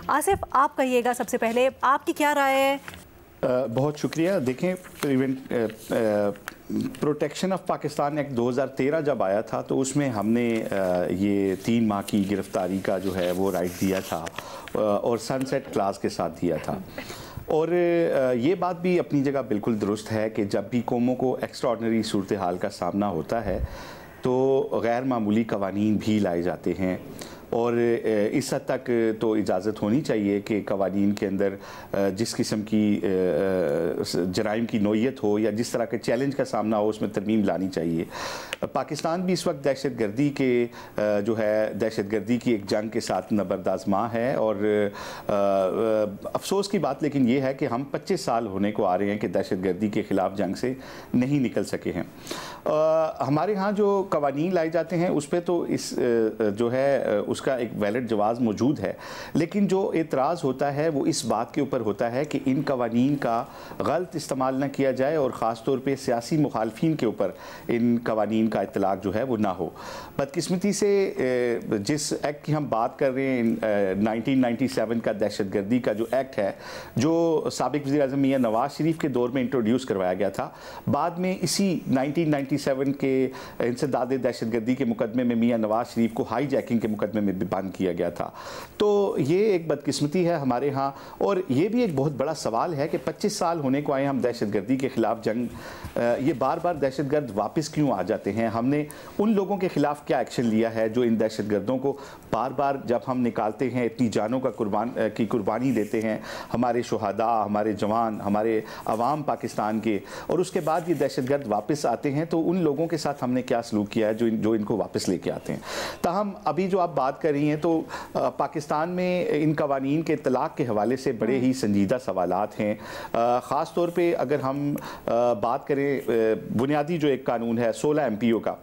آصف آپ کہیے گا سب سے پہلے آپ کی کیا رائے ہے؟ بہت شکریہ. دیکھیں پروٹیکشن آف پاکستان ایکٹ 2013 جب آیا تھا تو اس میں ہم نے یہ 3 ماہ کی گرفتاری کا جو ہے وہ رائٹ دیا تھا اور سن سیٹ کلاس کے ساتھ دیا تھا. اور یہ بات بھی اپنی جگہ بالکل درست ہے کہ جب بھی قوموں کو ایکسٹراڈنری صورتحال کا سامنا ہوتا ہے تو غیر معمولی قوانین بھی لائے جاتے ہیں، اور اس حد تک تو اجازت ہونی چاہیے کہ قوانین کے اندر جس قسم کی جرائم کی نوعیت ہو یا جس طرح کے چیلنج کا سامنا ہو اس میں ترمیم لانی چاہیے. پاکستان بھی اس وقت دہشت گردی کے جو ہے دہشت گردی کی ایک جنگ کے ساتھ نبردآزماں ہے، اور افسوس کی بات لیکن یہ ہے کہ ہم 25 سال ہونے کو آ رہے ہیں کہ دہشت گردی کے خلاف جنگ سے نہیں نکل سکے ہیں. ہمارے ہاں جو قوانین لائے جاتے ہیں اس پہ تو اس جو ہے اس کا ایک ویلڈ جواز موجود ہے، لیکن جو اعتراض ہوتا ہے وہ اس بات کے اوپر ہوتا ہے کہ ان قوانین کا غلط استعمال نہ کیا جائے اور خاص طور پہ سیاسی مخالفین کے اوپر ان قوانین کا اطلاق جو ہے وہ نہ ہو. بدقسمتی سے جس ایکٹ کی ہم بات کر رہے ہیں 1997 کا دہشت گردی کا جو ایکٹ ہے، جو سابق وزیر اعظم میاں نواز شریف کے دور میں انٹروڈیوس کروایا گیا تھا، بعد میں اسی 1997 کے انسداد دہشت گردی کے مقدمے میں میاں نواز شریف کو ہائی جیکنگ کے مقدمے میں بھی بند کیا گیا تھا. تو یہ ایک بدقسمتی ہے ہمارے ہاں، اور یہ بھی ایک بہت بڑا سوال ہے کہ 25 سال ہونے کو آئے ہم دہشت گردی کے خلاف جنگ، یہ بار بار دہشت گرد واپس کیوں آ جاتے ہیں؟ ہم نے ان لوگوں کے خلاف کیا ایکشن لیا ہے جو ان دہشت گردوں کو بار بار جب ہم نکالتے ہیں اتنی جانوں کی قربانی دیتے ہیں، ہمارے شہداء، ہمارے جوان، ہمارے عوام پاکستان کے، اور اس کے بعد یہ دہشت گرد واپس آتے ہیں تو ان لوگوں کے ساتھ ہم نے کیا سلوک کیا ہے جو ان کو واپس لے کے آتے ہیں؟ تاہم ابھی جو آپ بات کر رہی ہیں تو پاکستان میں ان قوانین کے اطلاق کے حوالے سے بڑے ہی سنجیدہ سوالات ہیں. خاص طور پہ اگر ہم بات کریں بنیادی جو ایک قانون ہے 16 MPO کا،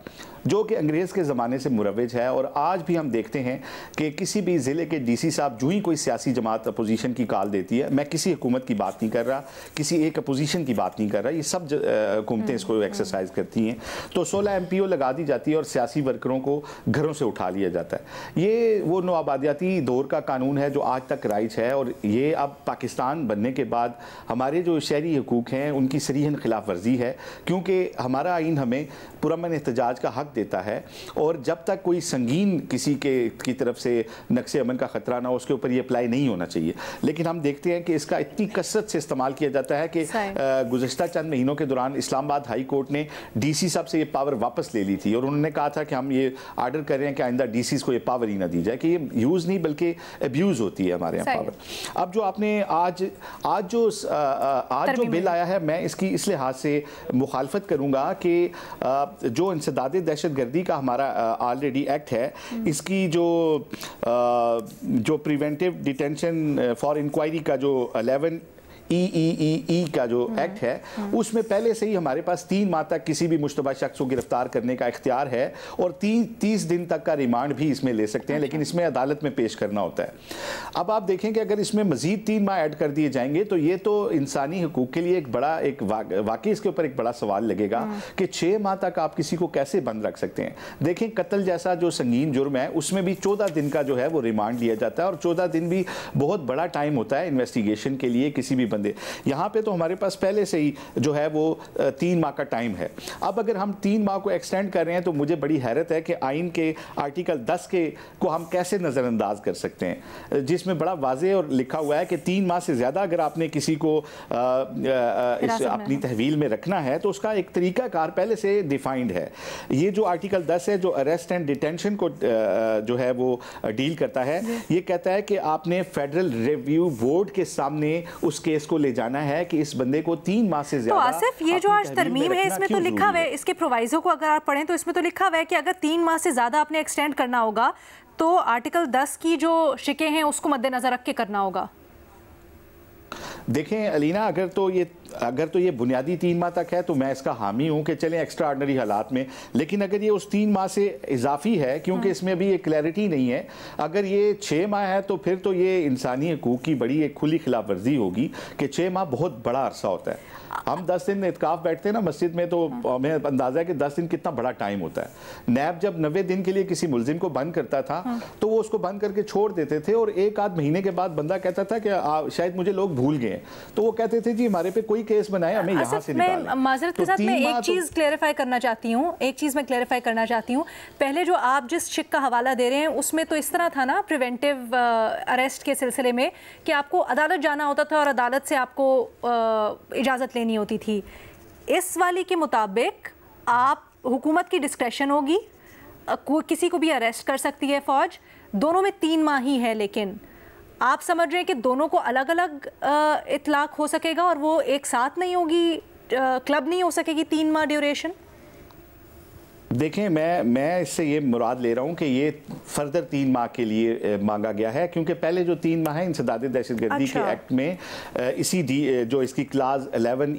جو کہ انگریز کے زمانے سے مروج ہے، اور آج بھی ہم دیکھتے ہیں کہ کسی بھی ضلع کے ڈی سی صاحب جو ہی کوئی سیاسی جماعت اپوزیشن کی کال دیتی ہے، میں کسی حکومت کی بات نہیں کر رہا، کسی ایک اپوزیشن کی بات نہیں کر رہا، یہ سب حکومتیں اس کو ایکسرسائز کرتی ہیں، تو 16 MPO لگا دی جاتی ہے اور سیاسی ورکروں کو گھروں سے اٹھا لیا جاتا ہے. یہ وہ نوآبادیاتی دور کا قانون ہے جو آج تک رائج ہے، اور یہ اب پاکستان بننے کے بعد ہمارے جو شہری حقوق ہیں ان کی صریحاً خلاف ورزی ہے، کیونکہ ہمارا آئین ہمیں پرامن احتجاج کا حق دیتا ہے، اور جب تک کوئی سنگین کسی کی طرف سے نقص امن کا خطرہ نہ ہو اس کے اوپر یہ اپلائی نہیں ہونا چاہیے. لیکن ہم دیکھتے ہیں کہ اس کا اتنی کثرت سے استعمال کیا جاتا ہے کہ گزشتہ چند مہینوں کے دوران اسلام آباد ہائی کورٹ نے ڈی سی صاحب سے یہ پاور واپس لے لی تھی، اور انہوں نے کہا تھا کہ ہم یہ آرڈر کر رہے ہیں کہ آئندہ ڈی سیز کو یہ پاور ہی نہ دی جائے، کہ یہ یوز نہیں بلکہ ابیوز ہوتی ہے ہمارے یہاں پاور. اب جو آپ نے آج جو بل آیا ہے، میں اس کی اس لحاظ سے مخالفت کروں گا کہ جو انسداد دہشت گردی کا ہمارا آلریڈی ایکٹ ہے، اس کی جو پریونٹیو ڈیٹینشن فار انکوائری کا جو 11 EEE کا جو ایکٹ ہے، اس میں پہلے سے ہی ہمارے پاس 3 ماہ تک کسی بھی مشتبہ شخص کو گرفتار کرنے کا اختیار ہے، اور 30 دن تک کا ریمانڈ بھی اس میں لے سکتے ہیں، لیکن اس میں عدالت میں پیش کرنا ہوتا ہے. اب آپ دیکھیں کہ اگر اس میں مزید 3 ماہ ایڈ کر دیے جائیں گے تو یہ تو انسانی حقوق کے لیے ایک واقعی اس کے اوپر ایک بڑا سوال لگے گا کہ 6 ماہ تک آپ کسی کو کیسے بند رکھ سکتے ہیں. دیکھیں قتل جیسا جو سنگین جرم ہے اس میں بھی 14 دن کا جو ہے وہ ریمانڈ لیا جاتا ہے، اور 14 دن بھی بہت بڑا ٹائم ہوتا ہے انویسٹیگیشن کے لیے کسی بھی بندے. یہاں پہ تو ہمارے پاس پہلے سے ہی جو ہے وہ 3 ماہ کا ٹائم ہے. اب اگر ہم 3 ماہ کو ایکسٹینڈ کر رہے ہیں تو مجھے بڑی حیرت ہے کہ آئین کے آرٹیکل 10 کو ہم کیسے نظر انداز کر سکتے ہیں، جس میں بڑا واضح اور لکھا ہوا ہے کہ 3 ماہ سے زیادہ اگر آپ نے کسی کو اپنی تحویل میں رکھنا ہے تو اس کا ایک طریقہ کار پہلے سے ڈیفائنڈ ہے. یہ جو آرٹیکل 10 ہے جو اریسٹ اینڈ ڈیٹینشن کو جو ہے وہ ڈیل کرتا ہے، یہ کہتا ہے کہ آپ نے فیڈرل ریویو بورڈ کے سامنے اس کیس کو لے جانا ہے کہ اس بندے کو 3 ماہ سے زیادہ. تو آصف یہ جو آج ترمیم ہے اس میں تو لکھا ہوا ہے، اس کے پرووائزو کو اگر آپ پڑھیں تو اس میں تو لکھا ہوا ہے کہ اگر 3 ماہ سے زیادہ آپ نے ایکسٹینڈ کرنا ہوگا تو آرٹیکل 10 کی جو شکیں ہیں اس کو مد نظر رکھ کے کرنا ہوگا. دیکھیں علینا، اگر تو یہ اگر تو یہ بنیادی 3 ماہ تک ہے تو میں اس کا حامی ہوں کہ چلیں ایکسٹرا آرڈنری حالات میں، لیکن اگر یہ اس 3 ماہ سے اضافی ہے، کیونکہ اس میں بھی ایک کلیئرٹی نہیں ہے، اگر یہ 6 ماہ ہے تو پھر تو یہ انسانی حقوق کی بڑی ایک کھلی خلاف ورزی ہوگی کہ 6 ماہ بہت بڑا عرصہ ہوتا ہے. ہم 10 دن اعتکاف بیٹھتے ہیں نا مسجد میں تو ہمیں اندازہ ہے کہ 10 دن کتنا بڑا ٹائم ہوتا ہے. نیب جب 90 دن کے لیے کسی ملزم کو بند کرتا تھا تو وہ اس کو بند کر کے چھوڑ دیتے تھے، اور 1 آدھ مہینے کے بعد بندہ کہتا تھا کہ شاید مجھے لوگ بھول گئے ہیں، تو وہ کہتے تھے جی ہمارے پہ کوئی کیس بنائے، ہمیں یہاں سے نکالیں. میں معذرت کے ساتھ میں ایک چیز کلیریفائی کرنا چاہتی ہوں، پہلے جو آپ جس شک کا حوالہ دے رہے ہیں اس میں تو اس طرح تھا نا پریونٹیو اریسٹ کے سلسلے میں کہ آپ کو عدالت جانا ہوتا تھا اور عدالت سے آپ کو اجازت لینی ہوتی تھی. اس والی کے مطابق آپ حکومت کی ڈسکریشن ہوگی، کسی کو بھی اریسٹ کر سکتی ہے فوج، دونوں میں 3 ماہ ہی ہے، لیکن آپ سمجھ رہے ہیں کہ دونوں کو الگ الگ اطلاق ہو سکے گا اور وہ ایک ساتھ نہیں ہوگی، کلب نہیں ہو سکے گی 3 ماہ ڈیوریشن؟ دیکھیں میں اس سے یہ مراد لے رہا ہوں کہ یہ فردر 3 ماہ کے لیے مانگا گیا ہے، کیونکہ پہلے جو 3 ماہ ہیں انسداد دہشت گردی کے ایکٹ میں اسی جو اس کی کلاز 11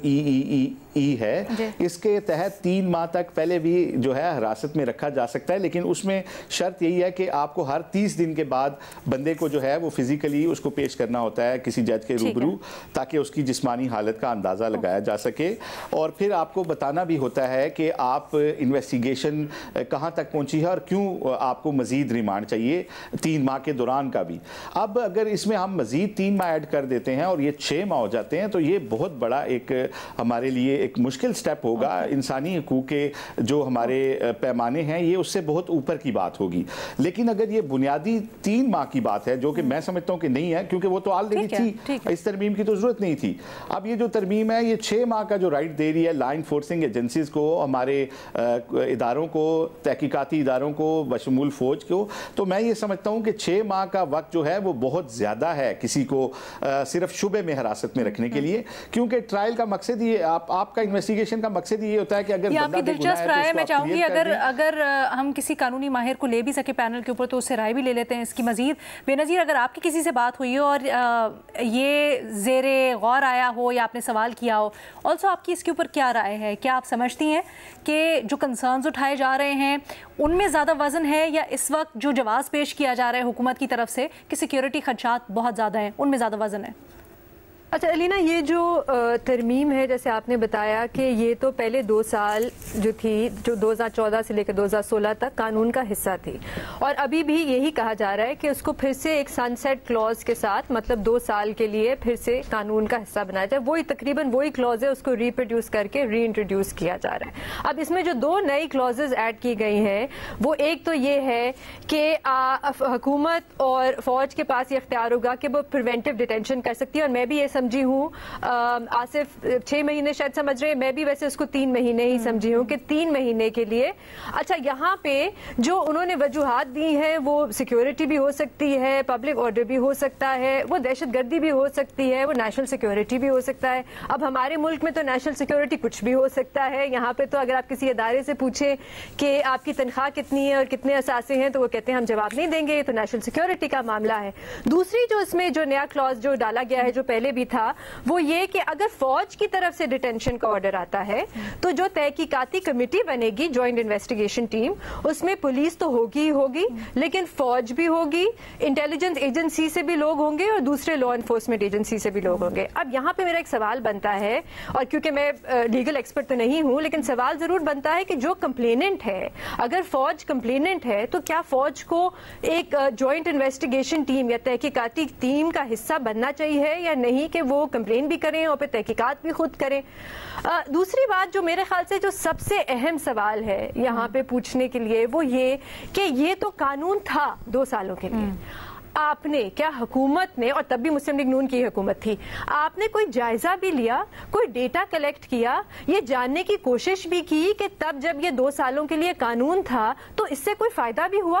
ہے، اس کے تحت 3 ماہ تک پہلے بھی جو ہے حراست میں رکھا جا سکتا ہے، لیکن اس میں شرط یہی ہے کہ آپ کو ہر 30 دن کے بعد بندے کو جو ہے وہ فزیکلی اس کو پیش کرنا ہوتا ہے کسی جج کے روبرو، تاکہ اس کی جسمانی حالت کا اندازہ لگایا جا سکے، اور پھر آپ کو بتانا بھی ہوتا ہے کہ آپ انویسٹیگیشن کہاں تک پہنچی ہے اور کیوں آپ کو مزید ریمانڈ چاہیے 3 ماہ کے دوران کا بھی. اب اگر اس میں ہم مزید 3 ماہ ایڈ کر دیتے ہیں اور یہ 6 ماہ ہو جاتے ہیں تو یہ بہت بڑا ایک ہمارے لیے ایک مشکل سٹیپ ہوگا. انسانی حقوق کے جو ہمارے پیمانے ہیں یہ اس سے بہت اوپر کی بات ہوگی. لیکن اگر یہ بنیادی 3 ماہ کی بات ہے جو کہ میں سمجھتا ہوں کہ نہیں ہے، کیونکہ وہ تو آلریڈی تھی، اس ترمیم کی تو ضرورت نہیں تھی. اب یہ جو ترمیم ہے یہ 6 ماہ کا جو رائٹ دے رہی ہے لا انفورسنگ ایجنسیز کو، ہمارے اداروں کو، تحقیقاتی اداروں کو بشمول فوج کو، تو میں یہ سمجھتا ہوں کہ 6 ماہ کا وقت جو ہے وہ بہت زیادہ ہے کسی کو صرف شبے میں حراست میں رکھنے کے لیے، کیونکہ ٹرائل کا مقصد یہ آپ کا انویسٹیگیشن کا مقصد یہ ہوتا ہے کہ اگر آپ کی دلچسپ رائے ہے، میں چاہوں گی اگر ہم کسی قانونی ماہر کو لے بھی سکے پینل کے اوپر تو اس سے رائے بھی لے لیتے ہیں اس کی مزید. بے نظیر، اگر آپ کی کسی سے بات ہوئی ہو اور یہ زیر غور آیا ہو یا آپ نے سوال کیا ہو، آلسو آپ کی اس کے اوپر کیا رائے ہے؟ کیا آپ سمجھتی ہیں کہ جو کنسرنز اٹھائے جا رہے ہیں ان میں زیادہ وزن ہے، یا اس وقت جو جواز پیش کیا جا رہا ہے حکومت کی طرف سے کہ سیکیورٹی خدشات بہت زیادہ ہیں، ان میں زیادہ وزن ہے؟ اچھا علینا، یہ جو ترمیم ہے جیسے آپ نے بتایا کہ یہ تو پہلے 2 سال جو تھی، جو 2014 سے لے کر 2016 تک قانون کا حصہ تھی، اور ابھی بھی یہی کہا جا رہا ہے کہ اس کو پھر سے ایک سن سیٹ کلوز کے ساتھ، مطلب 2 سال کے لیے پھر سے قانون کا حصہ بنایا جائے. وہی تقریباً وہی کلوز ہے، اس کو ریپروڈیوس کر کے ری انٹروڈیوس کیا جا رہا ہے. اب اس میں جو 2 نئی کلوزز ایڈ کی گئی ہیں وہ ایک تو یہ ہے کہ حکومت اور فوج کے پاس یہ اختیار ہوگا کہ وہ پریونٹیو ڈیٹینشن کر سکتی ہے، اور میں بھی یہ سمجھی ہوں، آصف 6 مہینے شاید سمجھ رہے ہیں، میں بھی ویسے اس کو 3 مہینے ہی سمجھی ہوں کہ 3 مہینے کے لیے. اچھا، یہاں پہ جو انہوں نے وجوہات دی ہیں وہ سیکیورٹی بھی ہو سکتی ہے، پبلک آرڈر بھی ہو سکتا ہے، وہ دہشت گردی بھی ہو سکتی ہے، وہ نیشنل سیکیورٹی بھی ہو سکتا ہے. اب ہمارے ملک میں تو نیشنل سیکیورٹی کچھ بھی ہو سکتا ہے. یہاں پہ تو اگر آپ کسی ادارے سے پوچھیں کہ آپ کی تنخواہ کتنی ہے اور کتنے اثاثے ہیں تو وہ کہتے ہیں ہم جواب نہیں دیں گے، یہ تو نیشنل سیکیورٹی کا معاملہ ہے. دوسری جو اس میں جو نیا کلوز جو ڈالا گیا ہے، جو پہلے بھی تھا، وہ یہ کہ اگر فوج کی طرف سے ڈیٹینشن کا آرڈر آتا ہے تو جو تحقیقاتی کمیٹی بنے گی، جوائنٹ انویسٹیگیشن ٹیم، اس میں پولیس تو ہوگی ہی ہوگی، لیکن فوج بھی ہوگی، انٹیلیجنس ایجنسی سے بھی لوگ ہوں گے اور دوسرے لا انفورسمنٹ ایجنسی سے بھی لوگ ہوں گے. اب یہاں پہ میرا ایک سوال بنتا ہے، اور کیونکہ میں لیگل ایکسپرٹ تو نہیں ہوں لیکن سوال ضرور بنتا ہے کہ جو کمپلیننٹ ہے، اگر فوج کمپلیننٹ ہے تو کیا فوج کو ایک جوائنٹ انویسٹیگیشن ٹیم یا تحقیقاتی ٹیم کا حصہ بننا چاہیے یا نہیں کہ وہ کمپلین بھی کریں اور پھر تحقیقات بھی خود کریں؟ دوسری بات جو میرے خیال سے جو سب سے اہم سوال ہے یہاں پہ پوچھنے کے لیے وہ یہ کہ یہ تو قانون تھا 2 سالوں کے لیے، آپ نے کیا حکومت نے، اور تب بھی مسلم لیگ نون کی حکومت تھی، آپ نے کوئی جائزہ بھی لیا، کوئی ڈیٹا کلیکٹ کیا، یہ جاننے کی کوشش بھی کی کہ تب جب یہ 2 سالوں کے لیے قانون تھا تو اس سے کوئی فائدہ بھی ہوا؟